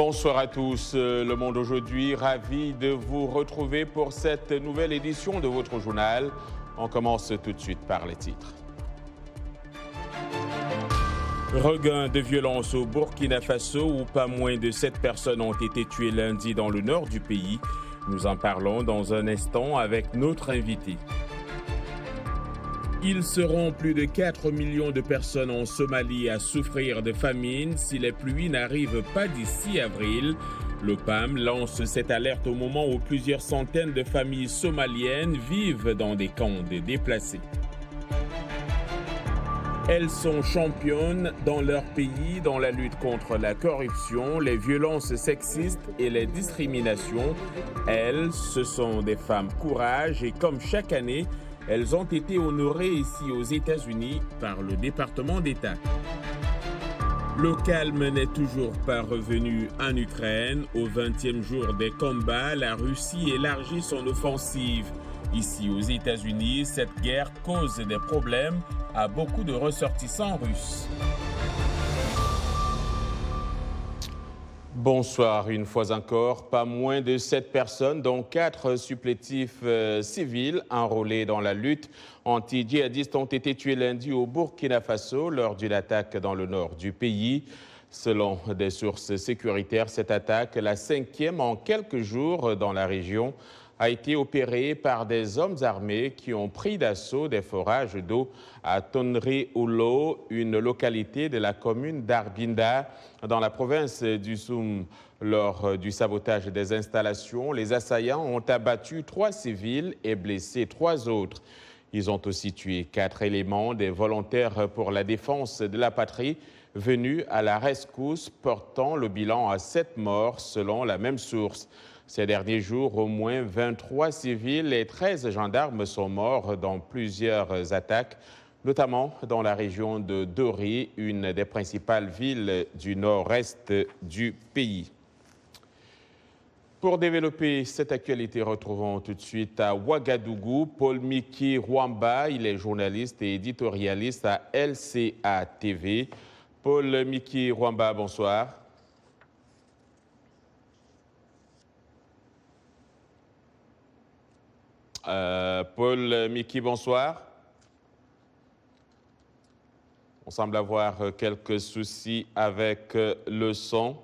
Bonsoir à tous, Le Monde aujourd'hui, ravi de vous retrouver pour cette nouvelle édition de votre journal. On commence tout de suite par les titres. Regain de violence au Burkina Faso où pas moins de 7 personnes ont été tuées lundi dans le nord du pays. Nous en parlons dans un instant avec notre invité. Ils seront plus de 4 millions de personnes en Somalie à souffrir de famine si les pluies n'arrivent pas d'ici avril. L'OPAM lance cette alerte au moment où plusieurs centaines de familles somaliennes vivent dans des camps de déplacés. Elles sont championnes dans leur pays dans la lutte contre la corruption, les violences sexistes et les discriminations. Elles, ce sont des femmes courage et comme chaque année, elles ont été honorées ici aux États-Unis par le département d'État. Le calme n'est toujours pas revenu en Ukraine. Au 20e jour des combats, la Russie élargit son offensive. Ici aux États-Unis, cette guerre cause des problèmes à beaucoup de ressortissants russes. Bonsoir une fois encore. Pas moins de 7 personnes, dont 4 supplétifs civils enrôlés dans la lutte anti-djihadiste ont été tués lundi au Burkina Faso lors d'une attaque dans le nord du pays. Selon des sources sécuritaires, cette attaque, la 5e en quelques jours dans la région, a été opérée par des hommes armés qui ont pris d'assaut des forages d'eau à Tonri-Oulo, une localité de la commune d'Arbinda, dans la province du Soum. Lors du sabotage des installations, les assaillants ont abattu 3 civils et blessé 3 autres. Ils ont aussi tué 4 éléments des volontaires pour la défense de la patrie venus à la rescousse, portant le bilan à 7 morts selon la même source. Ces derniers jours, au moins 23 civils et 13 gendarmes sont morts dans plusieurs attaques, notamment dans la région de Dori, une des principales villes du nord-est du pays. Pour développer cette actualité, retrouvons tout de suite à Ouagadougou Paul Miki Rwamba. Il est journaliste et éditorialiste à LCA TV. Paul Miki Rwamba, bonsoir. Paul Miki, bonsoir. On semble avoir quelques soucis avec le son.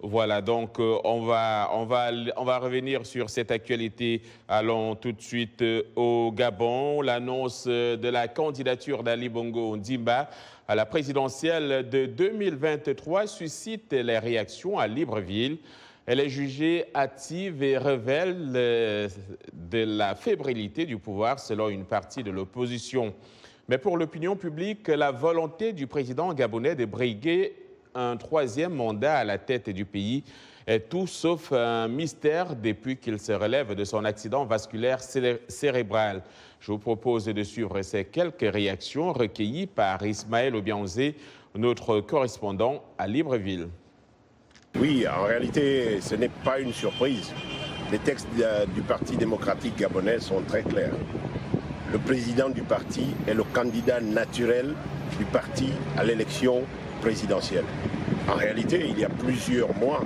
Voilà, donc on va revenir sur cette actualité. Allons tout de suite au Gabon. L'annonce de la candidature d'Ali Bongo Ondimba à la présidentielle de 2023 suscite les réactions à Libreville. Elle est jugée hâtive et révèle de la fébrilité du pouvoir selon une partie de l'opposition. Mais pour l'opinion publique, la volonté du président gabonais de briguer un 3e mandat à la tête du pays est tout sauf un mystère depuis qu'il se relève de son accident vasculaire cérébral. Je vous propose de suivre ces quelques réactions recueillies par Ismaël Obianzé, notre correspondant à Libreville. Oui, en réalité, ce n'est pas une surprise. Les textes du Parti démocratique gabonais sont très clairs. Le président du parti est le candidat naturel du parti à l'élection présidentielle. En réalité, il y a plusieurs mois,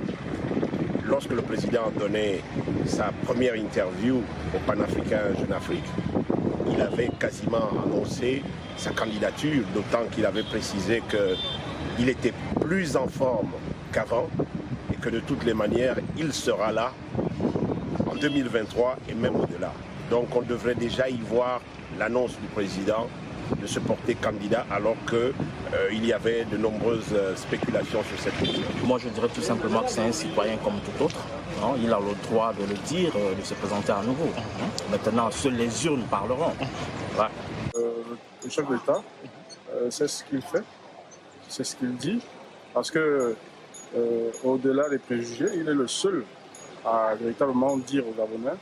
lorsque le président a donné sa première interview au Panafricain Jeune Afrique, il avait quasiment annoncé sa candidature, d'autant qu'il avait précisé qu'il était plus en forme qu'avant et que de toutes les manières, il sera là en 2023 et même au-delà. Donc on devrait déjà y voir l'annonce du président de se porter candidat alors qu'il y avait de nombreuses spéculations sur cette question. Moi je dirais tout simplement que c'est un citoyen comme tout autre. Hein. Il a le droit de le dire, de se présenter à nouveau. Maintenant, seules les urnes parleront. Ouais. Le chef d'État, c'est ce qu'il fait, c'est ce qu'il dit, parce que au-delà des préjugés, il est le seul à véritablement dire aux Gabonais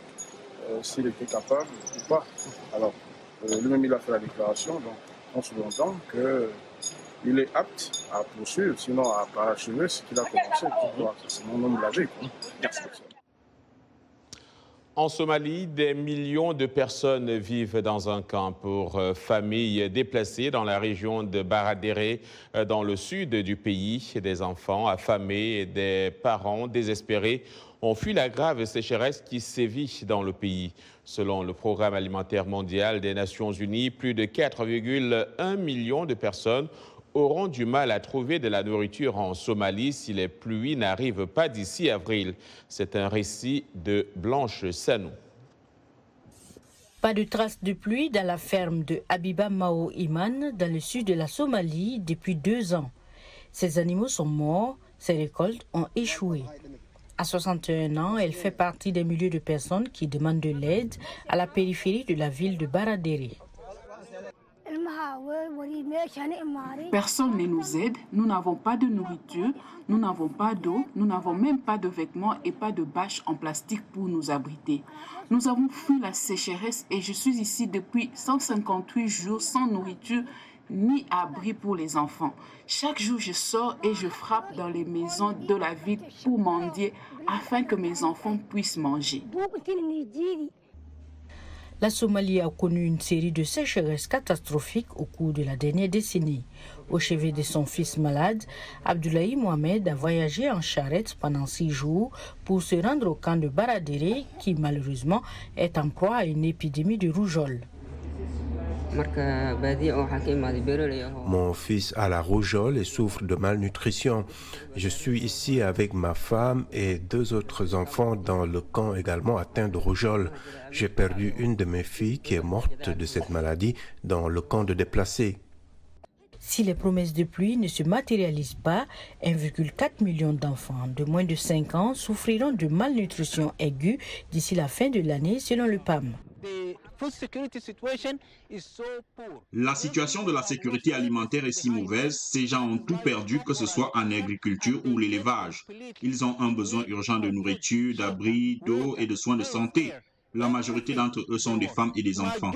s'il était capable ou pas. Alors, lui-même, il a fait la déclaration, donc on se entend qu'il est apte à poursuivre, sinon à parachever ce qu'il a commencé. C'est mon homme lavé. En Somalie, des millions de personnes vivent dans un camp pour familles déplacées dans la région de Baradere, dans le sud du pays. Des enfants affamés et des parents désespérés ont fui la grave sécheresse qui sévit dans le pays. Selon le Programme alimentaire mondial des Nations Unies, plus de 4,1 millions de personnes auront du mal à trouver de la nourriture en Somalie si les pluies n'arrivent pas d'ici avril. C'est un récit de Blanche Sanou. Pas de traces de pluie dans la ferme de Habiba Mao Iman, dans le sud de la Somalie, depuis 2 ans. Ces animaux sont morts, ces récoltes ont échoué. À 61 ans, elle fait partie des milliers de personnes qui demandent de l'aide à la périphérie de la ville de Baradere. Personne ne nous aide, nous n'avons pas de nourriture, nous n'avons pas d'eau, nous n'avons même pas de vêtements et pas de bâches en plastique pour nous abriter. Nous avons fui la sécheresse et je suis ici depuis 158 jours sans nourriture ni abri pour les enfants. Chaque jour, je sors et je frappe dans les maisons de la ville pour mendier afin que mes enfants puissent manger. La Somalie a connu une série de sécheresses catastrophiques au cours de la dernière décennie. Au chevet de son fils malade, Abdoulaye Mohamed a voyagé en charrette pendant 6 jours pour se rendre au camp de Baradere qui malheureusement est en proie à une épidémie de rougeole. Mon fils a la rougeole et souffre de malnutrition. Je suis ici avec ma femme et 2 autres enfants dans le camp également atteints de rougeole. J'ai perdu une de mes filles qui est morte de cette maladie dans le camp de déplacés. Si les promesses de pluie ne se matérialisent pas, 1,4 million d'enfants de moins de 5 ans souffriront de malnutrition aiguë d'ici la fin de l'année selon le PAM. La situation de la sécurité alimentaire est si mauvaise, ces gens ont tout perdu, que ce soit en agriculture ou l'élevage. Ils ont un besoin urgent de nourriture, d'abri, d'eau et de soins de santé. La majorité d'entre eux sont des femmes et des enfants.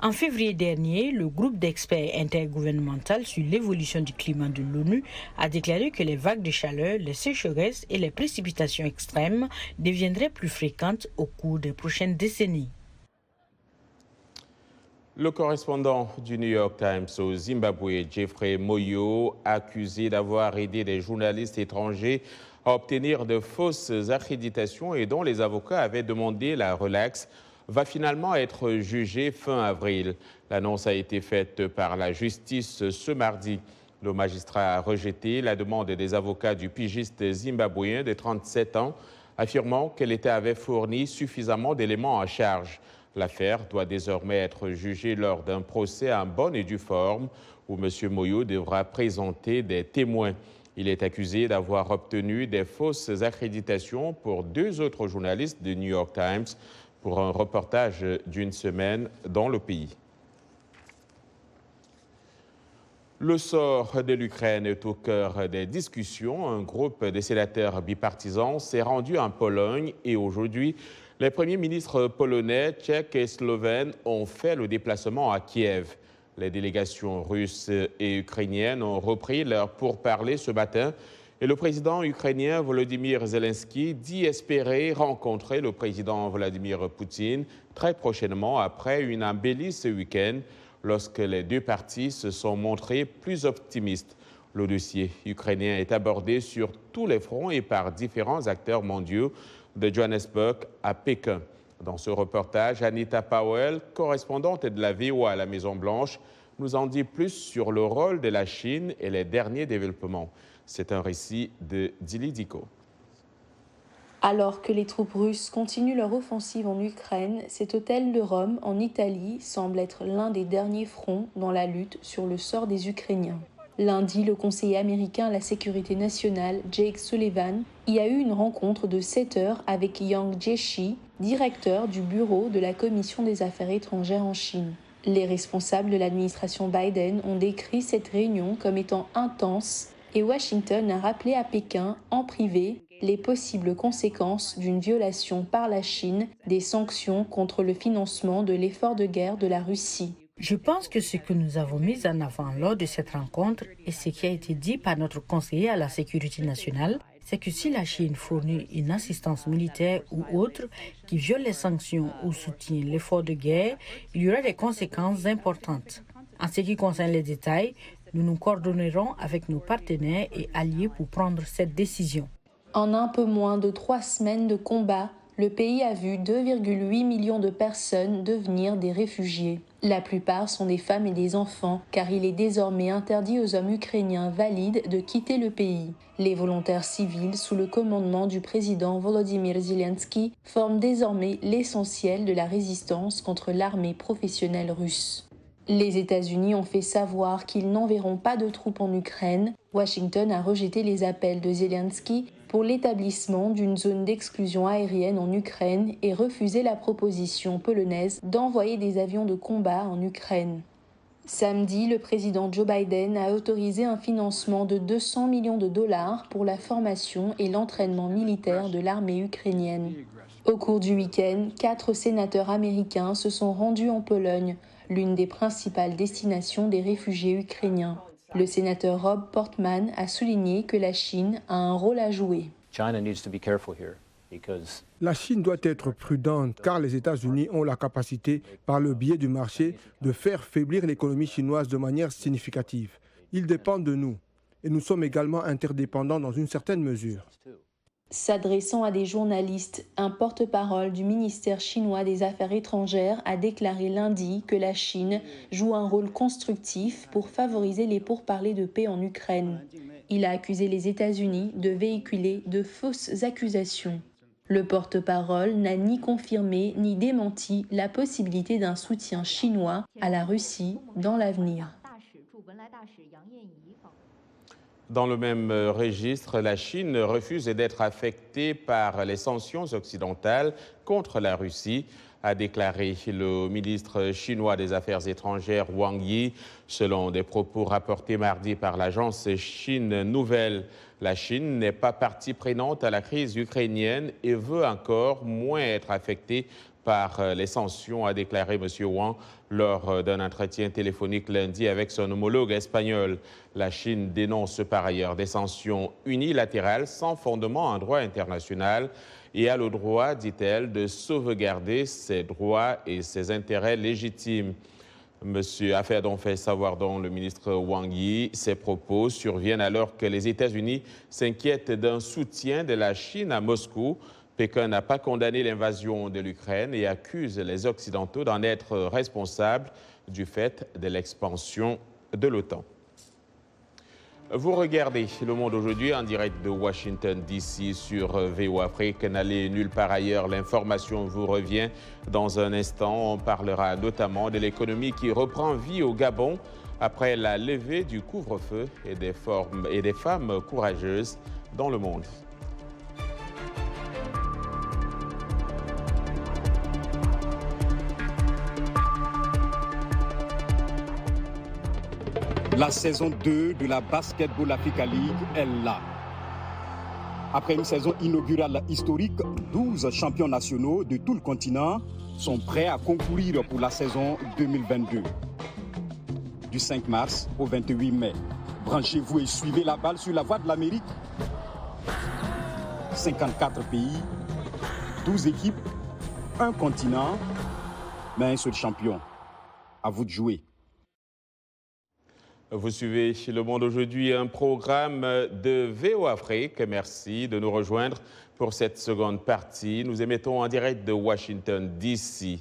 En février dernier, le groupe d'experts intergouvernemental sur l'évolution du climat de l'ONU a déclaré que les vagues de chaleur, les sécheresses et les précipitations extrêmes deviendraient plus fréquentes au cours des prochaines décennies. Le correspondant du New York Times au Zimbabwe, Jeffrey Moyo, accusé d'avoir aidé des journalistes étrangers à obtenir de fausses accréditations et dont les avocats avaient demandé la relaxe, va finalement être jugé fin avril. L'annonce a été faite par la justice ce mardi. Le magistrat a rejeté la demande des avocats du pigiste zimbabwéen de 37 ans, affirmant que l'État avait fourni suffisamment d'éléments à charge. L'affaire doit désormais être jugée lors d'un procès en bonne et due forme où M. Moyo devra présenter des témoins. Il est accusé d'avoir obtenu des fausses accréditations pour 2 autres journalistes du New York Times pour un reportage d'1 semaine dans le pays. Le sort de l'Ukraine est au cœur des discussions. Un groupe de sénateurs bipartisans s'est rendu en Pologne et aujourd'hui, les premiers ministres polonais, tchèques et slovènes ont fait le déplacement à Kiev. Les délégations russes et ukrainiennes ont repris leur pourparlers ce matin. Et le président ukrainien Volodymyr Zelensky dit espérer rencontrer le président Vladimir Poutine très prochainement après une embellie ce week-end lorsque les 2 parties se sont montrées plus optimistes. Le dossier ukrainien est abordé sur tous les fronts et par différents acteurs mondiaux de Johannesburg à Pékin. Dans ce reportage, Anita Powell, correspondante de la VOA à la Maison-Blanche, nous en dit plus sur le rôle de la Chine et les derniers développements. C'est un récit de Dili Diko. Alors que les troupes russes continuent leur offensive en Ukraine, cet hôtel de Rome, en Italie, semble être l'un des derniers fronts dans la lutte sur le sort des Ukrainiens. Lundi, le conseiller américain à la sécurité nationale, Jake Sullivan, y a eu une rencontre de 7 heures avec Yang Jiechi, directeur du bureau de la Commission des Affaires étrangères en Chine. Les responsables de l'administration Biden ont décrit cette réunion comme étant intense et Washington a rappelé à Pékin, en privé, les possibles conséquences d'une violation par la Chine des sanctions contre le financement de l'effort de guerre de la Russie. Je pense que ce que nous avons mis en avant lors de cette rencontre et ce qui a été dit par notre conseiller à la sécurité nationale, c'est que si la Chine fournit une assistance militaire ou autre qui viole les sanctions ou soutient l'effort de guerre, il y aura des conséquences importantes. En ce qui concerne les détails, nous nous coordonnerons avec nos partenaires et alliés pour prendre cette décision. En un peu moins de 3 semaines de combat, le pays a vu 2,8 millions de personnes devenir des réfugiés. La plupart sont des femmes et des enfants, car il est désormais interdit aux hommes ukrainiens valides de quitter le pays. Les volontaires civils, sous le commandement du président Volodymyr Zelensky, forment désormais l'essentiel de la résistance contre l'armée professionnelle russe. Les États-Unis ont fait savoir qu'ils n'enverront pas de troupes en Ukraine. Washington a rejeté les appels de Zelensky pour l'établissement d'une zone d'exclusion aérienne en Ukraine et refusé la proposition polonaise d'envoyer des avions de combat en Ukraine. Samedi, le président Joe Biden a autorisé un financement de 200 millions de dollars pour la formation et l'entraînement militaire de l'armée ukrainienne. Au cours du week-end, 4 sénateurs américains se sont rendus en Pologne, l'une des principales destinations des réfugiés ukrainiens. Le sénateur Rob Portman a souligné que la Chine a un rôle à jouer. La Chine doit être prudente car les États-Unis ont la capacité, par le biais du marché, de faire faiblir l'économie chinoise de manière significative. Ils dépendent de nous et nous sommes également interdépendants dans une certaine mesure. S'adressant à des journalistes, un porte-parole du ministère chinois des Affaires étrangères a déclaré lundi que la Chine joue un rôle constructif pour favoriser les pourparlers de paix en Ukraine. Il a accusé les États-Unis de véhiculer de fausses accusations. Le porte-parole n'a ni confirmé ni démenti la possibilité d'un soutien chinois à la Russie dans l'avenir. Dans le même registre, la Chine refuse d'être affectée par les sanctions occidentales contre la Russie, a déclaré le ministre chinois des Affaires étrangères Wang Yi, selon des propos rapportés mardi par l'agence Chine Nouvelle. La Chine n'est pas partie prenante à la crise ukrainienne et veut encore moins être affectée par les sanctions, a déclaré M. Wang lors d'un entretien téléphonique lundi avec son homologue espagnol. La Chine dénonce par ailleurs des sanctions unilatérales sans fondement en droit international et a le droit, dit-elle, de sauvegarder ses droits et ses intérêts légitimes. Monsieur a fait savoir donc le ministre Wang Yi. Ces propos surviennent alors que les États-Unis s'inquiètent d'un soutien de la Chine à Moscou. Pékin n'a pas condamné l'invasion de l'Ukraine et accuse les Occidentaux d'en être responsables du fait de l'expansion de l'OTAN. Vous regardez Le Monde aujourd'hui en direct de Washington DC sur VOA Afrique. N'allez nulle part ailleurs, l'information vous revient dans un instant. On parlera notamment de l'économie qui reprend vie au Gabon après la levée du couvre-feu et des femmes courageuses dans le monde. La saison 2 de la Basketball Africa League est là. Après une saison inaugurale historique, 12 champions nationaux de tout le continent sont prêts à concourir pour la saison 2022. Du 5 mars au 28 mai, branchez-vous et suivez la balle sur la voie de l'Amérique. 54 pays, 12 équipes, un continent, mais un seul champion. À vous de jouer. Vous suivez Le Monde aujourd'hui, un programme de VOA Afrique. Merci de nous rejoindre pour cette seconde partie. Nous émettons en direct de Washington, D.C.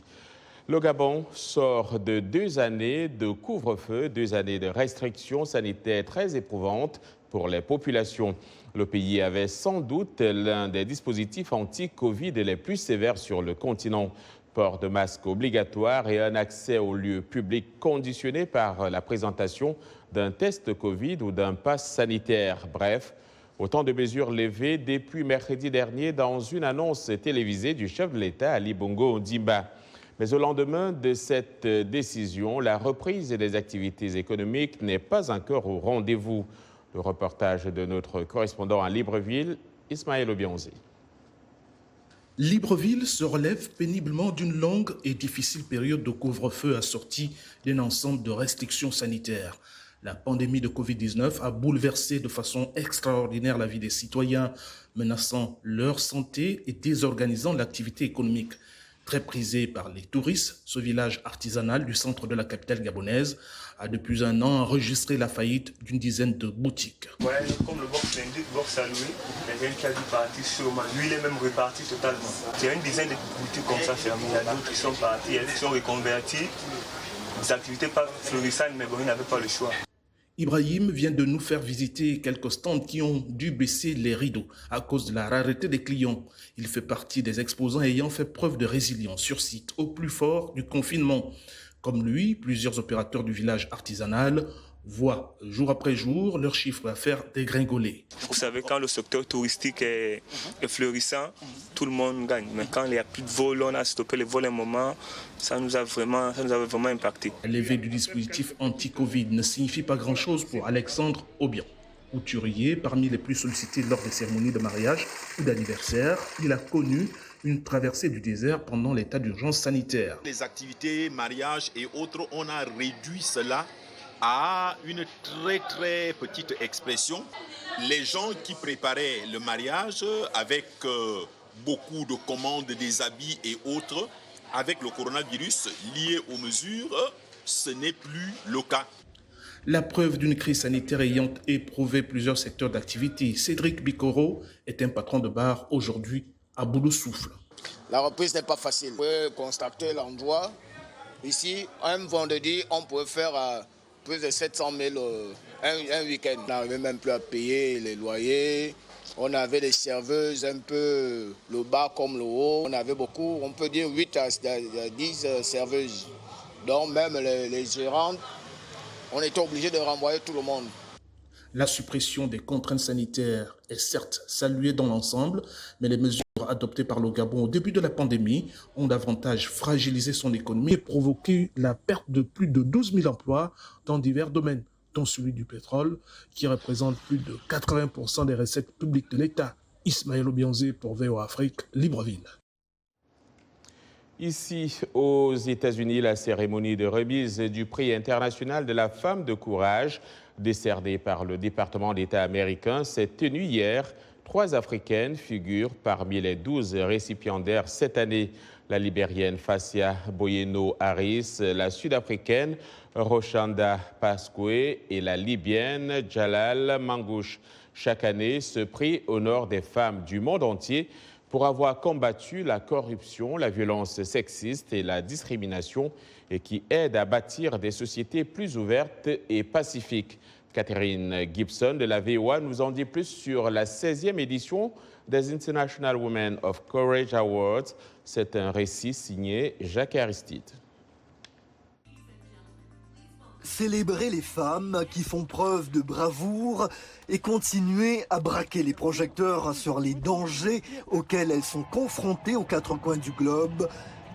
Le Gabon sort de 2 années de couvre-feu, 2 années de restrictions sanitaires très éprouvantes pour les populations. Le pays avait sans doute l'un des dispositifs anti-Covid les plus sévères sur le continent. Port de masque obligatoire et un accès aux lieux publics conditionné par la présentation d'un test Covid ou d'un pass sanitaire. Bref, autant de mesures levées depuis mercredi dernier dans une annonce télévisée du chef de l'État, Ali Bongo Ondimba. Mais au lendemain de cette décision, la reprise des activités économiques n'est pas encore au rendez-vous. Le reportage de notre correspondant à Libreville, Ismaël Obionzi. Libreville se relève péniblement d'une longue et difficile période de couvre-feu assortie d'un ensemble de restrictions sanitaires. La pandémie de Covid-19 a bouleversé de façon extraordinaire la vie des citoyens, menaçant leur santé et désorganisant l'activité économique. Très prisé par les touristes, ce village artisanal du centre de la capitale gabonaise a depuis un an enregistré la faillite d'une dizaine de boutiques. Ouais, comme le box l'indique, box à louer, il y a une qui a dû partir sûrement. Lui, il est même reparti totalement. Il y a une dizaine de boutiques comme ça fermées. Il y a d'autres qui sont partis, il y a d'autres qui sont reconvertis. Des activités pas florissantes, mais bon, il n'avait pas le choix. Ibrahim vient de nous faire visiter quelques stands qui ont dû baisser les rideaux à cause de la rareté des clients. Il fait partie des exposants ayant fait preuve de résilience sur site au plus fort du confinement. Comme lui, plusieurs opérateurs du village artisanal voient jour après jour leur chiffre d'affaires dégringoler. Vous savez, quand le secteur touristique est florissant, tout le monde gagne. Mais quand il n'y a plus de vol, on a stoppé les vols un moment, ça nous a vraiment impacté. L'éveil du dispositif anti-Covid ne signifie pas grand-chose pour Alexandre Obian. Couturier, parmi les plus sollicités lors des cérémonies de mariage ou d'anniversaire, il a connu une traversée du désert pendant l'état d'urgence sanitaire. Les activités, mariages et autres, on a réduit cela à une très petite expression. Les gens qui préparaient le mariage avec beaucoup de commandes des habits et autres, avec le coronavirus lié aux mesures, ce n'est plus le cas. La preuve d'une crise sanitaire ayant éprouvé plusieurs secteurs d'activité, Cédric Bicoro est un patron de bar aujourd'hui à bout de souffle. La reprise n'est pas facile. Vous pouvez constater l'endroit. Ici, un vendredi, on pouvait faire plus de 700 000 un week-end. On n'arrivait même plus à payer les loyers. On avait des serveuses, un peu le bas comme le haut. On avait beaucoup, on peut dire 8 à 10 serveuses. Donc même les gérantes, on était obligé de renvoyer tout le monde. La suppression des contraintes sanitaires est certes saluée dans l'ensemble, mais les mesures adoptées par le Gabon au début de la pandémie ont davantage fragilisé son économie et provoqué la perte de plus de 12 000 emplois dans divers domaines, dont celui du pétrole, qui représente plus de 80% des recettes publiques de l'État. Ismaël Obianzé pour VOA Afrique, Libreville. Ici, aux États-Unis, la cérémonie de remise du prix international de la femme de courage, décerné par le département d'État américain, s'est tenue hier. 3 Africaines figurent parmi les 12 récipiendaires cette année. La Libérienne Fassia Boyeno-Harris, la Sud-Africaine Rochanda Pascoué et la Libyenne Jalal Mangouche. Chaque année, ce prix honore des femmes du monde entier pour avoir combattu la corruption, la violence sexiste et la discrimination et qui aident à bâtir des sociétés plus ouvertes et pacifiques. Catherine Gibson de la VOA nous en dit plus sur la 16e édition des International Women of Courage Awards. C'est un récit signé Jacques Aristide. Célébrer les femmes qui font preuve de bravoure et continuer à braquer les projecteurs sur les dangers auxquels elles sont confrontées aux 4 coins du globe.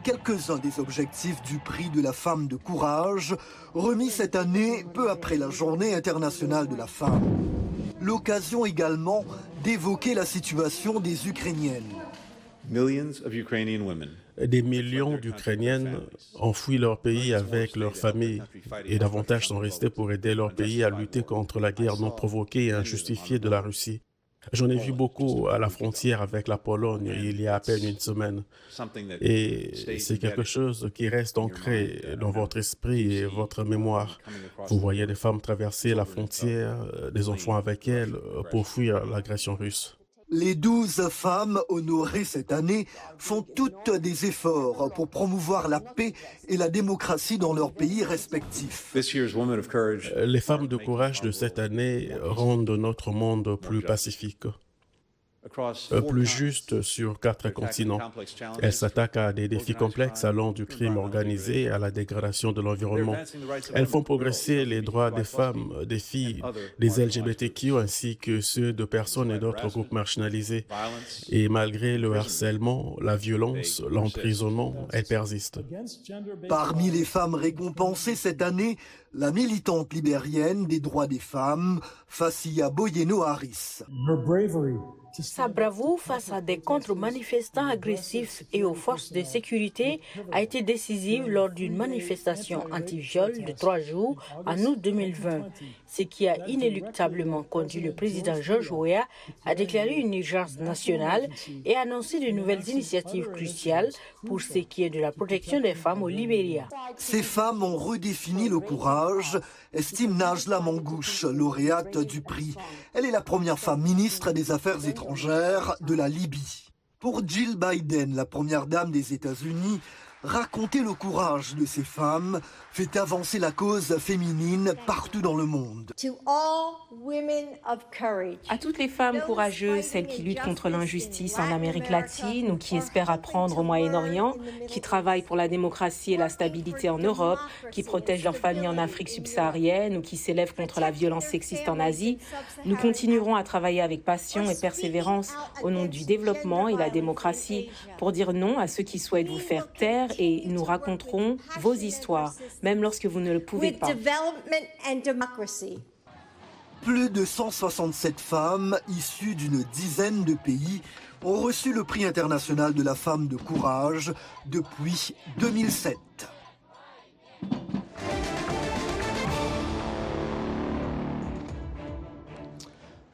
Quelques-uns des objectifs du prix de la femme de courage, remis cette année peu après la Journée internationale de la femme. L'occasion également d'évoquer la situation des Ukrainiennes. Des millions d'Ukrainiennes ont fui leur pays avec leurs familles et davantage sont restés pour aider leur pays à lutter contre la guerre non provoquée et injustifiée de la Russie. J'en ai vu beaucoup à la frontière avec la Pologne il y a à peine une semaine. Et c'est quelque chose qui reste ancré dans votre esprit et votre mémoire. Vous voyez des femmes traverser la frontière, des enfants avec elles, pour fuir l'agression russe. Les 12 femmes honorées cette année font toutes des efforts pour promouvoir la paix et la démocratie dans leurs pays respectifs. Les femmes de courage de cette année rendent notre monde plus pacifique, plus juste sur 4 continents. Elles s'attaquent à des défis complexes allant du crime organisé à la dégradation de l'environnement. Elles font progresser les droits des femmes, des filles, des LGBTQ ainsi que ceux de personnes et d'autres groupes marginalisés. Et malgré le harcèlement, la violence, l'emprisonnement, elles persistent. Parmi les femmes récompensées cette année, la militante libérienne des droits des femmes, Fassia Boyeno-Harris. Sa bravoure face à des contre-manifestants agressifs et aux forces de sécurité a été décisive lors d'une manifestation anti-viol de 3 jours en août 2020, ce qui a inéluctablement conduit le président George Weah à déclarer une urgence nationale et annoncer de nouvelles initiatives cruciales pour ce qui est de la protection des femmes au Libéria. Ces femmes ont redéfini le courage, estime Najla Mangouche, lauréate du prix. Elle est la première femme ministre des Affaires étrangères de la Libye. Pour Jill Biden, la première dame des États-Unis, raconter le courage de ces femmes fait avancer la cause féminine partout dans le monde. À toutes les femmes courageuses, celles qui luttent contre l'injustice en Amérique latine ou qui espèrent apprendre au Moyen-Orient, qui travaillent pour la démocratie et la stabilité en Europe, qui protègent leurs familles en Afrique subsaharienne ou qui s'élèvent contre la violence sexiste en Asie, nous continuerons à travailler avec passion et persévérance au nom du développement et la démocratie pour dire non à ceux qui souhaitent vous faire taire et nous raconterons vos histoires, même lorsque vous ne le pouvez pas. Plus de 167 femmes issues d'une dizaine de pays ont reçu le prix international de la femme de courage depuis 2007.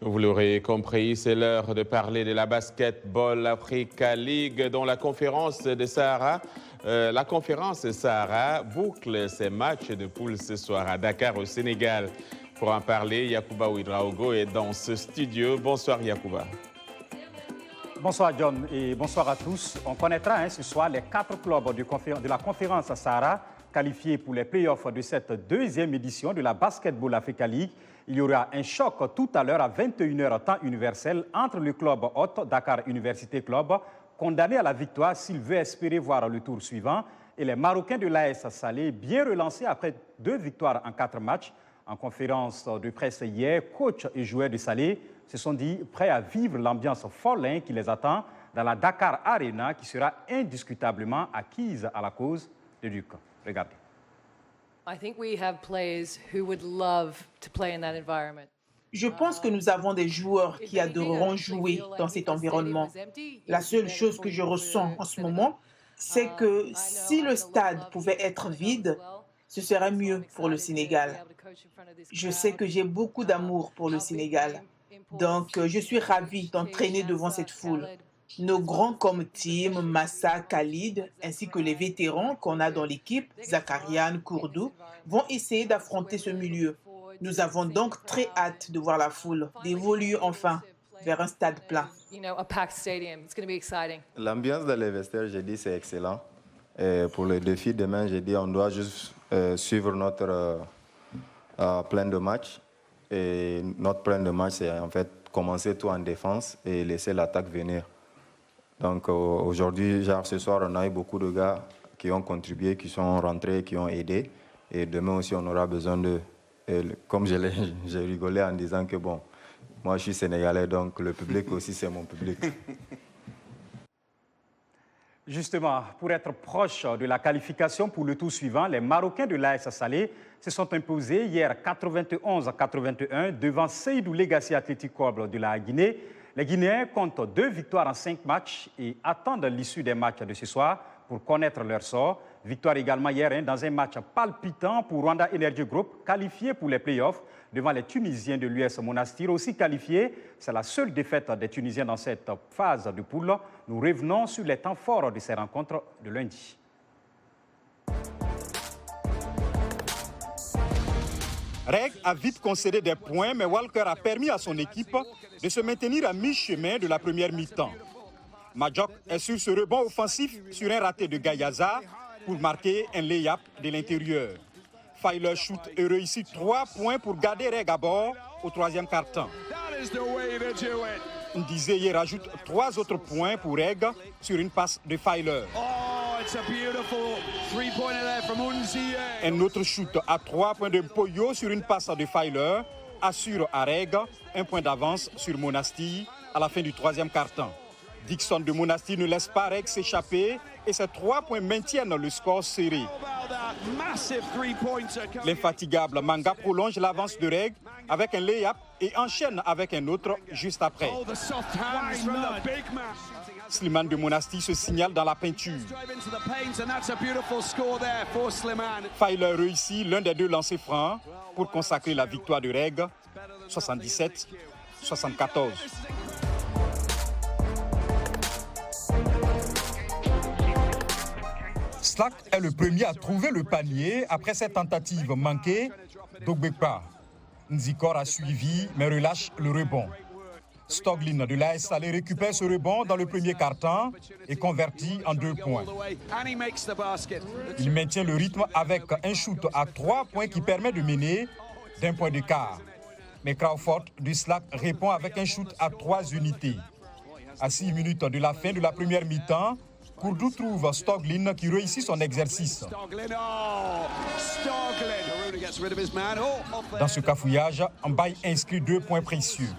Vous l'aurez compris, c'est l'heure de parler de la Basketball Africa League dont la conférence de Sahara boucle ses matchs de poule ce soir à Dakar au Sénégal. Pour en parler, Yacouba Ouedraogo est dans ce studio. Bonsoir Yacouba. Bonsoir John et bonsoir à tous. On connaîtra ce soir les 4 clubs de la conférence Sahara qualifiés pour les playoffs de cette deuxième édition de la Basketball Africa League. Il y aura un choc tout à l'heure à 21h temps universel entre le club hôte Dakar Université Club, condamné à la victoire s'il veut espérer voir le tour suivant, et les Marocains de l'AS Salé, bien relancés après 2 victoires en 4 matchs. En conférence de presse hier, coach et joueurs de Salé se sont dit prêts à vivre l'ambiance folle qui les attend dans la Dakar Arena, qui sera indiscutablement acquise à la cause de Duc. Regardez. Je pense que nous avons des joueurs qui adoreront jouer dans cet environnement. La seule chose que je ressens en ce moment, c'est que si le stade pouvait être vide, ce serait mieux pour le Sénégal. Je sais que j'ai beaucoup d'amour pour le Sénégal, donc je suis ravie d'entraîner devant cette foule. Nos grands comme Tim, Massa, Khalid, ainsi que les vétérans qu'on a dans l'équipe, Zakarian, Kourdou, vont essayer d'affronter ce milieu. Nous avons donc très hâte de voir la foule, d'évoluer enfin vers un stade plein. L'ambiance dans les vestiaires, j'ai dit, c'est excellent. Et pour le défi demain, j'ai dit, on doit juste suivre notre plan de match. Et notre plan de match, c'est en fait commencer tout en défense et laisser l'attaque venir. Donc aujourd'hui, genre ce soir, on a eu beaucoup de gars qui ont contribué, qui sont rentrés, qui ont aidé. Et demain aussi, on aura besoin de... Comme j'ai rigolé en disant que bon, moi je suis sénégalais, donc le public aussi c'est mon public. Justement, pour être proche de la qualification pour le tour suivant, les Marocains de l'AS Salé se sont imposés hier 91-81 devant Seydou Legacy Athletic Club de la Guinée. Les Guinéens comptent 2 victoires en 5 matchs et attendent l'issue des matchs de ce soir pour connaître leur sort. Victoire également hier dans un match palpitant pour Rwanda Energy Group, qualifié pour les playoffs devant les Tunisiens de l'US Monastir, aussi qualifiés. C'est la seule défaite des Tunisiens dans cette phase de poule. Nous revenons sur les temps forts de ces rencontres de lundi. Reg a vite concédé des points, mais Walker a permis à son équipe de se maintenir à mi-chemin de la première mi-temps. Majok est sur ce rebond offensif sur un raté de Gayaza pour marquer un lay-up de l'intérieur. Feiler shoot et réussit 3 points pour garder Reg à bord au 3e quart-temps. Ndizeye rajoute 3 autres points pour Reg sur une passe de Feiler. Un autre shoot à 3 points de Poyo sur une passe de Feiler assure à Reg un point d'avance sur Monastir à la fin du 3e quart-temps. Dixon de Monastir ne laisse pas Reg s'échapper et ces 3 points maintiennent le score serré. L'infatigable Manga prolonge l'avance de Reg avec un lay-up et enchaîne avec un autre juste après. Slimane de Monastir se signale dans la peinture. Feiler réussit l'un des deux lancers francs pour consacrer la victoire de Reg, 77-74. Slack est le premier à trouver le panier après cette tentative manquée d'Ogbekpa. Nzikor a suivi mais relâche le rebond. Stoglin de l'AS Salé récupère ce rebond dans le premier quart-temps et convertit en 2 points. Il maintient le rythme avec un shoot à 3 points qui permet de mener d'1 point d'écart. Mais Crawford du Slack répond avec un shoot à 3 unités. À 6 minutes de la fin de la première mi-temps, Kourdou trouve Stoglin qui réussit son exercice. Dans ce cafouillage, Mbaye inscrit 2 points précieux.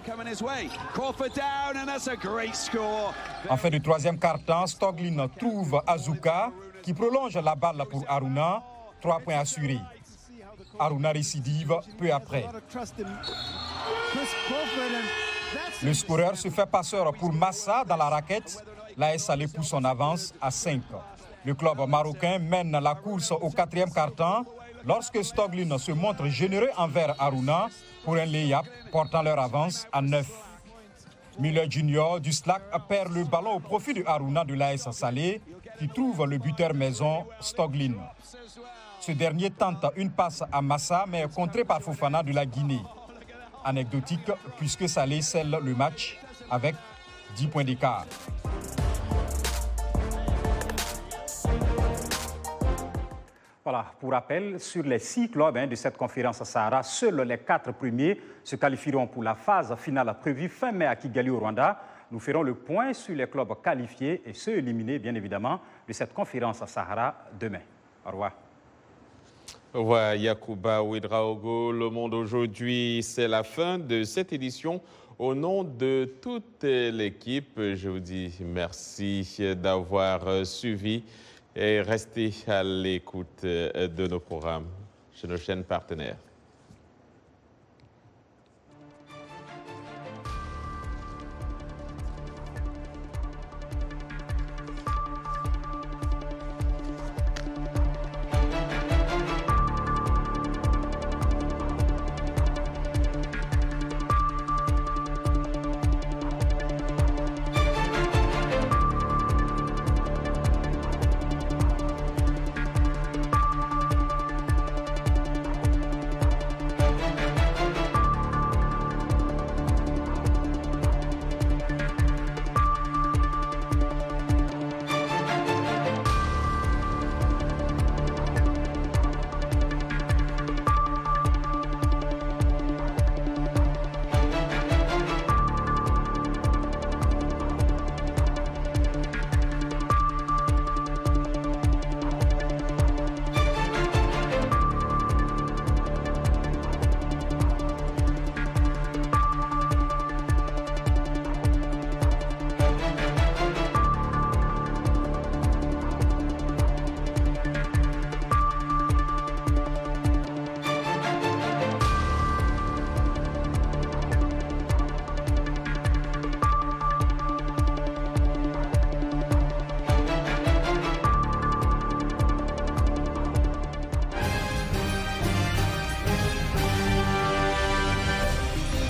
En fin de troisième quart-temps, Stoglin trouve Azuka qui prolonge la balle pour Aruna, 3 points assurés. Aruna récidive peu après. Le scoreur se fait passeur pour Massa dans la raquette. L'AS Salé pousse son avance à 5. Le club marocain mène la course au 4e quart-temps lorsque Stoglin se montre généreux envers Aruna pour un lay-up portant leur avance à 9. Miller Junior du Slack perd le ballon au profit de Aruna de l'AS Salé qui trouve le buteur maison Stoglin. Ce dernier tente une passe à Massa mais est contré par Fofana de la Guinée. Anecdotique puisque Salé scelle le match avec 10 points d'écart. Voilà, pour rappel, sur les 6 clubs de cette conférence Sahara, seuls les 4 premiers se qualifieront pour la phase finale prévue fin mai à Kigali au Rwanda. Nous ferons le point sur les clubs qualifiés et ceux éliminés, bien évidemment, de cette conférence Sahara demain. Au revoir. Au revoir, Yacouba Ouedraogo. Le Monde aujourd'hui, c'est la fin de cette édition. Au nom de toute l'équipe, je vous dis merci d'avoir suivi et restez à l'écoute de nos programmes chez nos chaînes partenaires.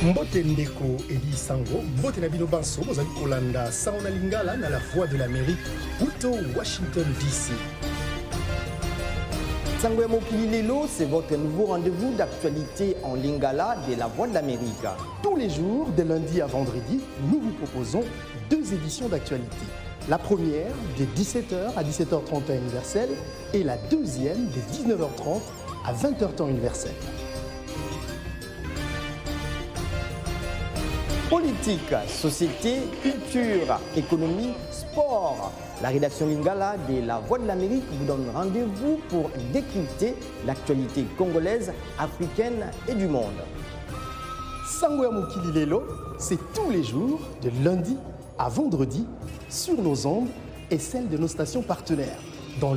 Mbote Ndeko Eli Sango, Mbote Nabino Banso, Mozali Kolanda, Saona Lingala, na la Voix de l'Amérique, Uto, Washington DC. Sango Mokili Lelo, c'est votre nouveau rendez-vous d'actualité en Lingala de la Voix de l'Amérique. Tous les jours, de lundi à vendredi, nous vous proposons 2 éditions d'actualité. La première de 17h à 17h30 temps universel et la deuxième de 19h30 à 20h temps universel. Politique, société, culture, économie, sport. La rédaction Lingala de la Voix de l'Amérique vous donne rendez-vous pour décrypter l'actualité congolaise, africaine et du monde. Sango Mokili Lelo, c'est tous les jours, de lundi à vendredi, sur nos ondes et celles de nos stations partenaires. Dans